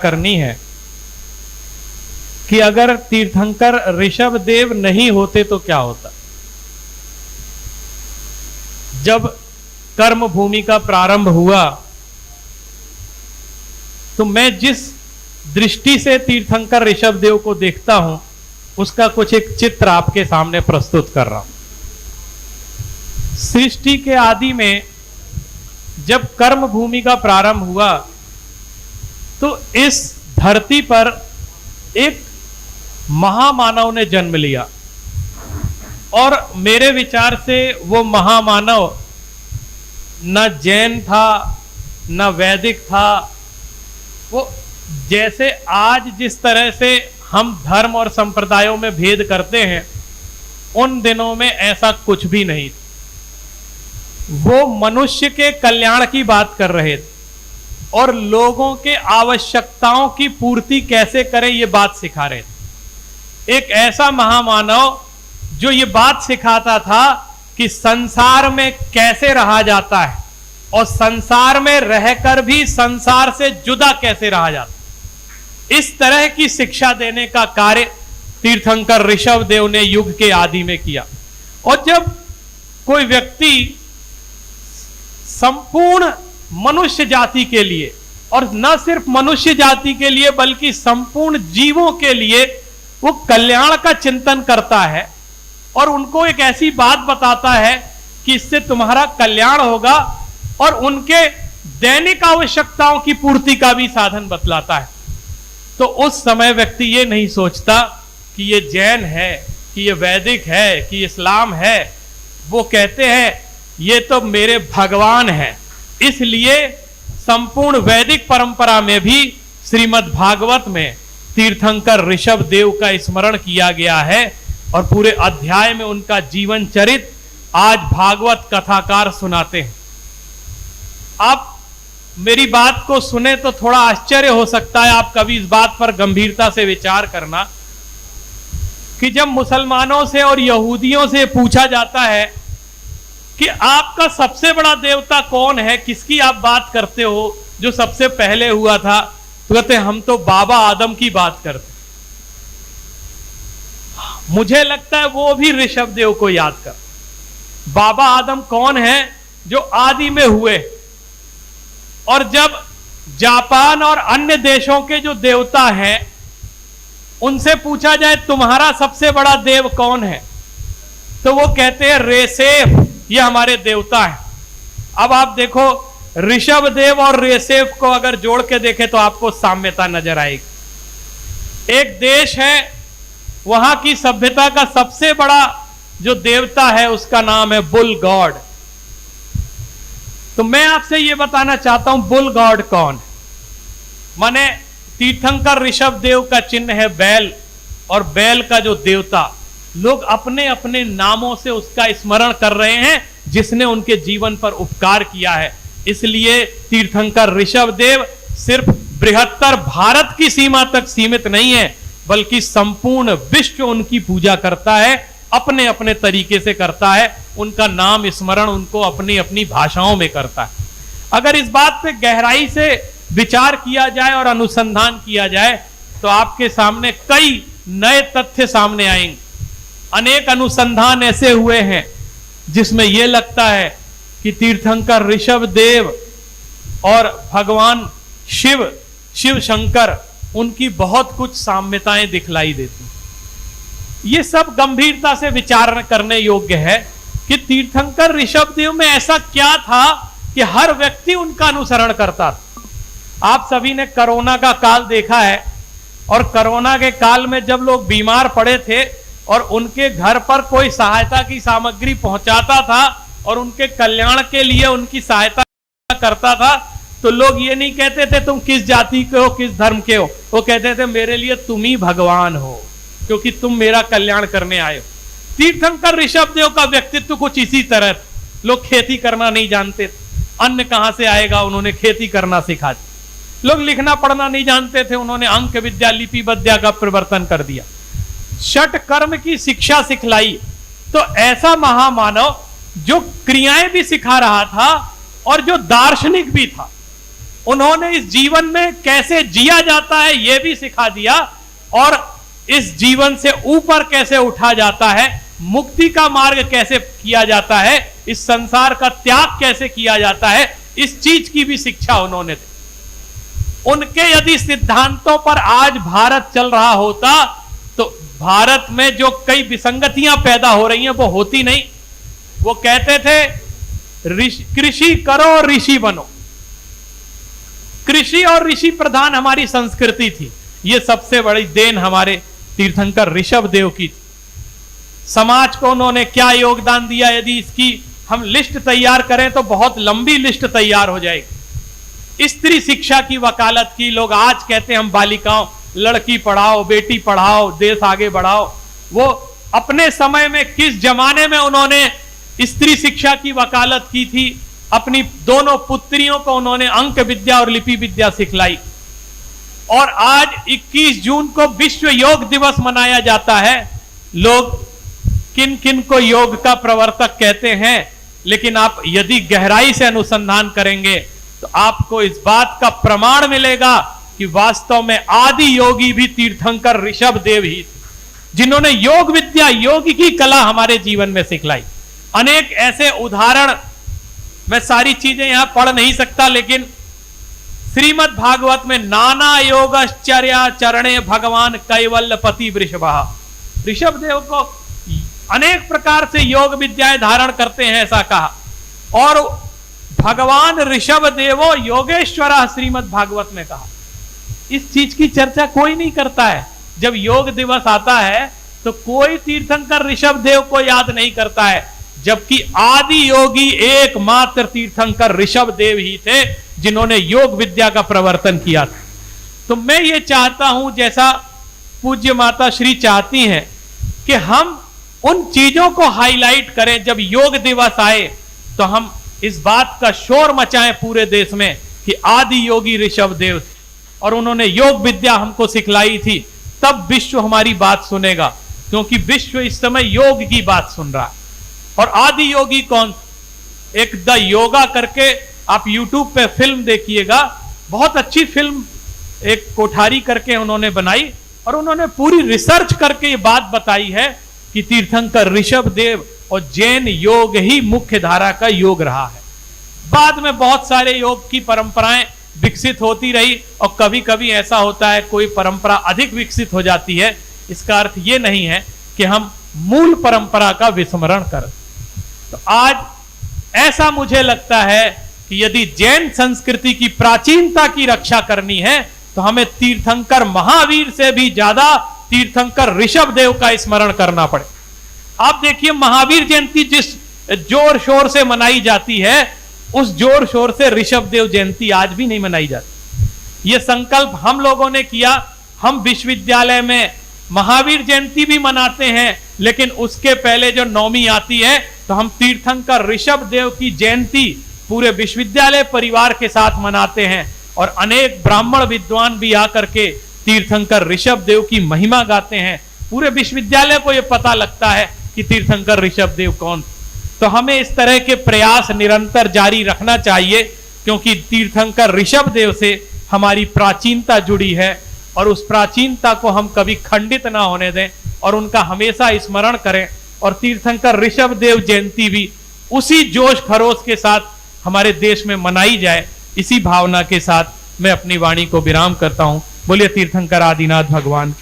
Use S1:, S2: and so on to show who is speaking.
S1: करनी है कि अगर तीर्थंकर ऋषभ देव नहीं होते तो क्या होता। जब कर्म भूमि का प्रारंभ हुआ तो मैं जिस दृष्टि से तीर्थंकर ऋषभ देव को देखता हूं उसका कुछ एक चित्र आपके सामने प्रस्तुत कर रहा हूं। सृष्टि के आदि में जब कर्म भूमि का प्रारंभ हुआ तो इस धरती पर एक महामानव ने जन्म लिया और मेरे विचार से वो महामानव न जैन था न वैदिक था। वो जैसे आज जिस तरह से हम धर्म और संप्रदायों में भेद करते हैं उन दिनों में ऐसा कुछ भी नहीं था। वो मनुष्य के कल्याण की बात कर रहे थे और लोगों के आवश्यकताओं की पूर्ति कैसे करें ये बात सिखा रहे थे। एक ऐसा महामानव जो ये बात सिखाता था कि संसार में कैसे रहा जाता है और संसार में रहकर भी संसार से जुदा कैसे रहा जाता है। इस तरह की शिक्षा देने का कार्य तीर्थंकर ऋषभ देव ने युग के आदि में किया। और जब कोई व्यक्ति संपूर्ण मनुष्य जाति के लिए और न सिर्फ मनुष्य जाति के लिए बल्कि संपूर्ण जीवों के लिए वो कल्याण का चिंतन करता है और उनको एक ऐसी बात बताता है कि इससे तुम्हारा कल्याण होगा और उनके दैनिक आवश्यकताओं की पूर्ति का भी साधन बतलाता है, तो उस समय व्यक्ति ये नहीं सोचता कि ये जैन है, कि ये वैदिक है, कि इस्लाम है। वो कहते हैं ये तो मेरे भगवान है। इसलिए संपूर्ण वैदिक परंपरा में भी श्रीमद् भागवत में तीर्थंकर ऋषभ देव का स्मरण किया गया है और पूरे अध्याय में उनका जीवन चरित आज भागवत कथाकार सुनाते हैं। आप मेरी बात को सुने तो थोड़ा आश्चर्य हो सकता है, आप कभी इस बात पर गंभीरता से विचार करना कि जब मुसलमानों से और यहूदियों से पूछा जाता है कि आपका सबसे बड़ा देवता कौन है, किसकी आप बात करते हो जो सबसे पहले हुआ था, तो कहते हम तो बाबा आदम की बात करते। मुझे लगता है वो भी ऋषभ देव को याद कर। बाबा आदम कौन है? जो आदि में हुए। और जब जापान और अन्य देशों के जो देवता हैं उनसे पूछा जाए तुम्हारा सबसे बड़ा देव कौन है, तो वो कहते हैं रेसेफ, ये हमारे देवता है। अब आप देखो ऋषभ देव और रेसेफ को अगर जोड़ के देखें तो आपको साम्यता नजर आएगी। एक देश है वहां की सभ्यता का सबसे बड़ा जो देवता है उसका नाम है बुल गॉड। तो मैं आपसे यह बताना चाहता हूं बुल गॉड कौन है। माने तीर्थंकर ऋषभ देव का चिन्ह है बैल और बैल का जो देवता, लोग अपने अपने नामों से उसका स्मरण कर रहे हैं जिसने उनके जीवन पर उपकार किया है। इसलिए तीर्थंकर ऋषभ देव सिर्फ बृहत्तर भारत की सीमा तक सीमित नहीं है बल्कि संपूर्ण विश्व उनकी पूजा करता है, अपने अपने तरीके से करता है। उनका नाम स्मरण उनको अपनी अपनी भाषाओं में करता है। अगर इस बात पे गहराई से विचार किया जाए और अनुसंधान किया जाए तो आपके सामने कई नए तथ्य सामने आएंगे। अनेक अनुसंधान ऐसे हुए हैं जिसमें यह लगता है कि तीर्थंकर ऋषभ देव और भगवान शिव शंकर उनकी बहुत कुछ साम्यताएं दिखलाई देती। ये सब गंभीरता से विचार करने योग्य है कि तीर्थंकर ऋषभ देव में ऐसा क्या था कि हर व्यक्ति उनका अनुसरण करता था। आप सभी ने कोरोना का काल देखा है और कोरोना के काल में जब लोग बीमार पड़े थे और उनके घर पर कोई सहायता की सामग्री पहुंचाता था और उनके कल्याण के लिए उनकी सहायता करता था, तो लोग ये नहीं कहते थे तुम किस जाति के हो, किस धर्म के हो। वो कहते थे मेरे लिए तुम ही भगवान हो क्योंकि तुम मेरा कल्याण करने आए हो। तीर्थंकर ऋषभ देव का व्यक्तित्व कुछ इसी तरह। लोग खेती करना नहीं जानते, अन्न कहां से आएगा, उन्होंने खेती करना सिखा दिया। लोग लिखना पढ़ना नहीं जानते थे, उन्होंने अंक विद्या लिपि विद्या का प्रवर्तन कर दिया। षट कर्म की शिक्षा सिखलाई। तो ऐसा महामानव जो क्रियाएं भी सिखा रहा था और जो दार्शनिक भी था, उन्होंने इस जीवन में कैसे जिया जाता है यह भी सिखा दिया, और इस जीवन से ऊपर कैसे उठा जाता है, मुक्ति का मार्ग कैसे किया जाता है, इस संसार का त्याग कैसे किया जाता है, इस चीज की भी शिक्षा उन्होंने दी। उनके यदि सिद्धांतों पर आज भारत चल रहा होता तो भारत में जो कई विसंगतियां पैदा हो रही हैं वो होती नहीं। वो कहते थे कृषि करो ऋषि बनो। कृषि और ऋषि प्रधान हमारी संस्कृति थी। ये सबसे बड़ी देन हमारे तीर्थंकर ऋषभ देव की थी। समाज को उन्होंने क्या योगदान दिया, यदि इसकी हम लिस्ट तैयार करें तो बहुत लंबी लिस्ट तैयार हो जाएगी। स्त्री शिक्षा की वकालत की। लोग आज कहते हैं हम बालिकाओं, लड़की पढ़ाओ, बेटी पढ़ाओ, देश आगे बढ़ाओ। वो अपने समय में किस जमाने में उन्होंने स्त्री शिक्षा की वकालत की थी। अपनी दोनों पुत्रियों को उन्होंने अंक विद्या और लिपि विद्या सिखलाई। और आज 21 जून को विश्व योग दिवस मनाया जाता है। लोग किन किन को योग का प्रवर्तक कहते हैं, लेकिन आप यदि गहराई से अनुसंधान करेंगे तो आपको इस बात का प्रमाण मिलेगा कि वास्तव में आदि योगी भी तीर्थंकर ऋषभ देव ही थे, जिन्होंने योग विद्या, योग की कला हमारे जीवन में सिखलाई। अनेक ऐसे उदाहरण, मैं सारी चीजें यहां पढ़ नहीं सकता, लेकिन श्रीमद् भागवत में नाना योगश्चर्या चरणे भगवान कैवल्यपति वृषभः, ऋषभ देव को अनेक प्रकार से योग विद्याएं धारण करते हैं ऐसा कहा। और भगवान ऋषभ देवो योगेश्वर श्रीमद् भागवत में कहा। इस चीज की चर्चा कोई नहीं करता है। जब योग दिवस आता है तो कोई तीर्थंकर ऋषभ देव को याद नहीं करता है, जबकि आदि योगी एकमात्र तीर्थंकर ऋषभ देव ही थे जिन्होंने योग विद्या का प्रवर्तन किया था। तो मैं ये चाहता हूं, जैसा पूज्य माता श्री चाहती हैं, कि हम उन चीजों को हाईलाइट करें। जब योग दिवस आए तो हम इस बात का शोर मचाएं पूरे देश में कि आदि योगी ऋषभ देव थे और उन्होंने योग विद्या हमको सिखलाई थी। तब विश्व हमारी बात सुनेगा, क्योंकि विश्व इस समय योग की बात सुन रहा है। और आदि योगी कौन? एक द योगा करके आप YouTube पे फिल्म देखिएगा, बहुत अच्छी फिल्म एक कोठारी करके उन्होंने बनाई, और उन्होंने पूरी रिसर्च करके ये बात बताई है कि तीर्थंकर ऋषभ देव और जैन योग ही मुख्य धारा का योग रहा है। बाद में बहुत सारे योग की परंपराएं विकसित होती रही, और कभी कभी ऐसा होता है कोई परंपरा अधिक विकसित हो जाती है। इसका अर्थ ये नहीं है कि हम मूल परंपरा का विस्मरण करें। तो आज ऐसा मुझे लगता है कि यदि जैन संस्कृति की प्राचीनता की रक्षा करनी है तो हमें तीर्थंकर महावीर से भी ज्यादा तीर्थंकर ऋषभ देव का स्मरण करना पड़े। आप देखिए, महावीर जयंती जिस जोर शोर से मनाई जाती है, उस जोर शोर से ऋषभ देव जयंती आज भी नहीं मनाई जाती। यह संकल्प हम लोगों ने किया। हम विश्वविद्यालय में महावीर जयंती भी मनाते हैं, लेकिन उसके पहले जो नवमी आती है तो हम तीर्थंकर ऋषभ देव की जयंती पूरे विश्वविद्यालय परिवार के साथ मनाते हैं। और अनेक ब्राह्मण विद्वान भी आकर के तीर्थंकर ऋषभ देव की महिमा गाते हैं। पूरे विश्वविद्यालय को यह पता लगता है कि तीर्थंकर ऋषभ देव कौन। तो हमें इस तरह के प्रयास निरंतर जारी रखना चाहिए, क्योंकि तीर्थंकर ऋषभ देव से हमारी प्राचीनता जुड़ी है, और उस प्राचीनता को हम कभी खंडित ना होने दें और उनका हमेशा स्मरण करें। और तीर्थंकर ऋषभ देव जयंती भी उसी जोश खरोश के साथ हमारे देश में मनाई जाए। इसी भावना के साथ मैं अपनी वाणी को विराम करता हूं। बोलिए तीर्थंकर आदिनाथ भगवान।